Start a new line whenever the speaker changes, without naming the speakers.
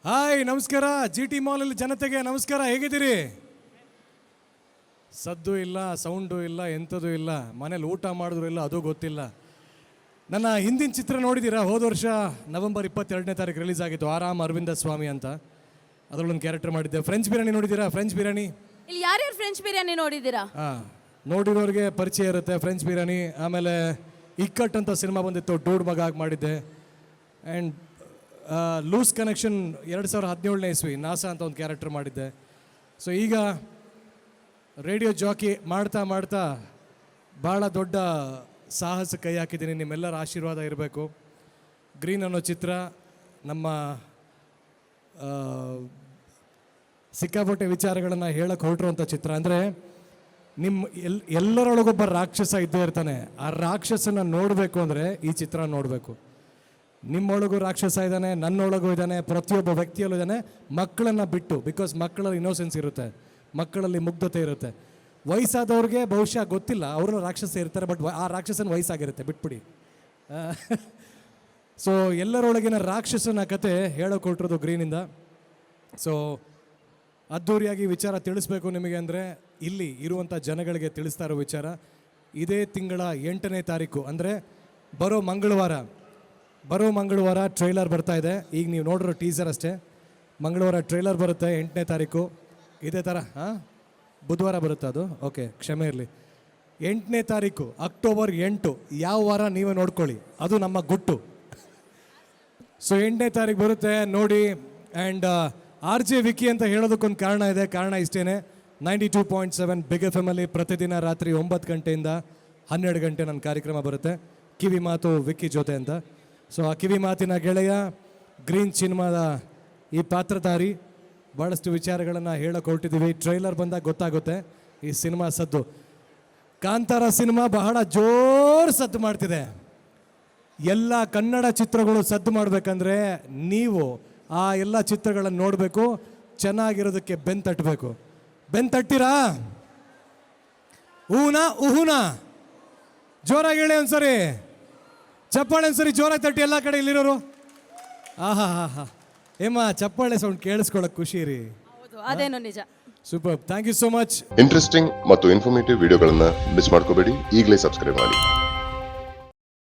Hi ನಮಸ್ಕಾರ. G T ಮಾಲಲ್ಲಿ ಜನತೆಗೆ ನಮಸ್ಕಾರ. ಹೇಗಿದ್ದೀರಿ? ಸದ್ದು ಇಲ್ಲ, ಸೌಂಡು ಇಲ್ಲ, ಎಂಥದ್ದು ಇಲ್ಲ. ಮನೇಲಿ ಊಟ ಮಾಡಿದ್ರು ಇಲ್ಲ, ಅದು ಗೊತ್ತಿಲ್ಲ. ನನ್ನ ಹಿಂದಿನ ಚಿತ್ರ ನೋಡಿದ್ದೀರಾ? ಹೋದ ವರ್ಷ ನವೆಂಬರ್ 22ನೇ ತಾರೀಕು ರಿಲೀಸ್ ಆಗಿತ್ತು, ಆರಾಮ್ ಅರವಿಂದ ಸ್ವಾಮಿ ಅಂತ. ಅದರಲ್ಲೊಂದು ಕ್ಯಾರೆಕ್ಟರ್ ಮಾಡಿದ್ದೆ. ಫ್ರೆಂಚ್ ಬಿರಿಯಾನಿ ನೋಡಿದ್ದೀರಾ? ಫ್ರೆಂಚ್ ಬಿರಿಯಾನಿ
ಇಲ್ಲಿ ಯಾರ್ಯಾರು ಫ್ರೆಂಚ್ ಬಿರಿಯಾನಿ ನೋಡಿದ್ದೀರಾ?
ಹಾಂ, ನೋಡಿರೋರಿಗೆ ಪರಿಚಯ ಇರುತ್ತೆ ಫ್ರೆಂಚ್ ಬಿರಿಯಾನಿ. ಆಮೇಲೆ ಇಕ್ಕಟ್ ಅಂತ ಸಿನಿಮಾ ಬಂದಿತ್ತು, ಡೂಡ್ ಮಗ ಆಗಿ ಮಾಡಿದ್ದೆ. ಆ್ಯಂಡ್ ಲೂಸ್ ಕನೆಕ್ಷನ್ 2017ನೇ ಇಸ್ವಿ ನಾಸಾ ಅಂತ ಒಂದು ಕ್ಯಾರೆಕ್ಟರ್ ಮಾಡಿದ್ದೆ. ಸೊ ಈಗ ರೇಡಿಯೋ ಜಾಕಿ ಮಾಡ್ತಾ ಮಾಡ್ತಾ ಭಾಳ ದೊಡ್ಡ ಸಾಹಸ ಕೈ ಹಾಕಿದ್ದೀನಿ. ನಿಮ್ಮೆಲ್ಲರ ಆಶೀರ್ವಾದ ಇರಬೇಕು. ಗ್ರೀನ್ ಅನ್ನೋ ಚಿತ್ರ ನಮ್ಮ ಸಿಕ್ಕಾಪಟ್ಟೆ ವಿಚಾರಗಳನ್ನು ಹೇಳಕ್ಕೆ ಹೊರಟಿರುವಂಥ ಚಿತ್ರ. ಅಂದರೆ ಎಲ್ಲರೊಳಗೊಬ್ಬ ರಾಕ್ಷಸ ಇದ್ದೇ ಇರ್ತಾನೆ. ಆ ರಾಕ್ಷಸನ ನೋಡಬೇಕು ಅಂದರೆ ಈ ಚಿತ್ರ ನೋಡಬೇಕು. ನಿಮ್ಮೊಳಗೂ ರಾಕ್ಷಸ ಇದ್ದಾನೆ, ನನ್ನೊಳಗೂ ಇದ್ದಾನೆ, ಪ್ರತಿಯೊಬ್ಬ ವ್ಯಕ್ತಿಯಲ್ಲೂ ಇದ್ದಾನೆ. ಮಕ್ಕಳನ್ನು ಬಿಟ್ಟು, ಬಿಕಾಸ್ ಮಕ್ಕಳಲ್ಲಿ ಇನ್ನೋಸೆನ್ಸ್ ಇರುತ್ತೆ, ಮಕ್ಕಳಲ್ಲಿ ಮುಗ್ಧತೆ ಇರುತ್ತೆ. ವಯಸ್ಸಾದವ್ರಿಗೆ ಬಹುಶಃ ಗೊತ್ತಿಲ್ಲ, ಅವರು ರಾಕ್ಷಸ ಇರ್ತಾರೆ, ಬಟ್ ಆ ರಾಕ್ಷಸನ ವಯಸ್ಸಾಗಿರುತ್ತೆ, ಬಿಟ್ಬಿಡಿ. ಸೊ ಎಲ್ಲರೊಳಗಿನ ರಾಕ್ಷಸನ ಕತೆ ಹೇಳೋಕೊಟ್ಟಿರೋದು ಗ್ರೀನಿಂದ. ಸೊ ಅದ್ಧೂರಿಯಾಗಿ ವಿಚಾರ ತಿಳಿಸ್ಬೇಕು ನಿಮಗೆ ಅಂದರೆ ಇಲ್ಲಿ ಇರುವಂಥ ಜನಗಳಿಗೆ ತಿಳಿಸ್ತಾ ಇರೋ ವಿಚಾರ. ಇದೇ ತಿಂಗಳ 8ನೇ ತಾರೀಕು ಅಂದರೆ ಬರೋ ಮಂಗಳವಾರ ಟ್ರೈಲರ್ ಬರ್ತಾ ಇದೆ. ಈಗ ನೀವು ನೋಡಿರೋ ಟೀಸರ್ ಅಷ್ಟೇ. ಮಂಗಳವಾರ ಟ್ರೈಲರ್ ಬರುತ್ತೆ 8ನೇ ತಾರೀಕು. ಇದೇ ಥರ ಬುಧವಾರ ಬರುತ್ತೆ ಅದು, ಓಕೆ, ಕ್ಷಮೆ ಇರಲಿ. 8ನೇ ತಾರೀಕು ಅಕ್ಟೋಬರ್ 8 ಯಾವ ವಾರ ನೀವೇ ನೋಡ್ಕೊಳ್ಳಿ, ಅದು ನಮ್ಮ ಗುಟ್ಟು. ಸೊ 8ನೇ ತಾರೀಕು ಬರುತ್ತೆ ನೋಡಿ. ಆ್ಯಂಡ್ RJ ವಿಕಿ ಅಂತ ಹೇಳೋದಕ್ಕೊಂದು ಕಾರಣ ಇದೆ. ಕಾರಣ ಇಷ್ಟೇ, 92.7 ಬಿಗ್ FM ಅಲ್ಲಿ ಪ್ರತಿದಿನ ರಾತ್ರಿ 9 ಗಂಟೆಯಿಂದ 12 ಗಂಟೆ ನನ್ನ ಕಾರ್ಯಕ್ರಮ ಬರುತ್ತೆ, ಕಿವಿ ಮಾತು ವಿಕ್ಕಿ ಜೊತೆ ಅಂತ. ಸೊ ಆ ಕಿವಿ ಮಾತಿನ ಗೆಳೆಯ ಗ್ರೀನ್ ಸಿನಿಮಾದ ಈ ಪಾತ್ರಧಾರಿ. ಭಾಳಷ್ಟು ವಿಚಾರಗಳನ್ನು ಹೇಳಕ್ಕೆ ಹೊರಟಿದ್ದೀವಿ. ಟ್ರೈಲರ್ ಬಂದಾಗ ಗೊತ್ತಾಗುತ್ತೆ ಈ ಸಿನಿಮಾ ಸದ್ದು. ಕಾಂತಾರ ಸಿನಿಮಾ ಬಹಳ ಜೋರು ಸದ್ದು ಮಾಡ್ತಿದೆ. ಎಲ್ಲ ಕನ್ನಡ ಚಿತ್ರಗಳು ಸದ್ದು ಮಾಡಬೇಕಂದ್ರೆ ನೀವು ಆ ಎಲ್ಲ ಚಿತ್ರಗಳನ್ನು ನೋಡಬೇಕು, ಚೆನ್ನಾಗಿರೋದಕ್ಕೆ ಬೆಂತಟ್ಟಬೇಕು. ಬೆಂತಟ್ತೀರಾ? ಊಹುನಾ ಜೋರಾಗಿ ಹೇಳಿ ಒಂದ್ಸರಿ, ಚಪ್ಪಾಳೆ ಒಂದ್ಸರಿ ಜೋರಾಗಿ ತಟ್ಟಿ ಎಲ್ಲ ಕಡೆ ಇಲ್ಲಿರೋರು. ಆಹಾ ಹಾ ಹಾ ಏಮ್ಮ, ಚಪ್ಪಾಳೆ ಸೌಂಡ್ ಕೇಳಿಸ್ಕೊಳ್ಳೋಕೆ ಖುಷಿ ರೀ.
ಅದೇನೋ ನಿಜ.
Super, thank you so much.
Interesting ಮತ್ತು ಇನ್ಫಾರ್ಮೇಟಿವ್ ವಿಡಿಯೋಗಳನ್ನ ಮಿಸ್ ಮಾಡ್ಕೋಬೇಡಿ. ಈಗಲೇ ಸಬ್ಸ್ಕ್ರೈಬ್ ಮಾಡಿ.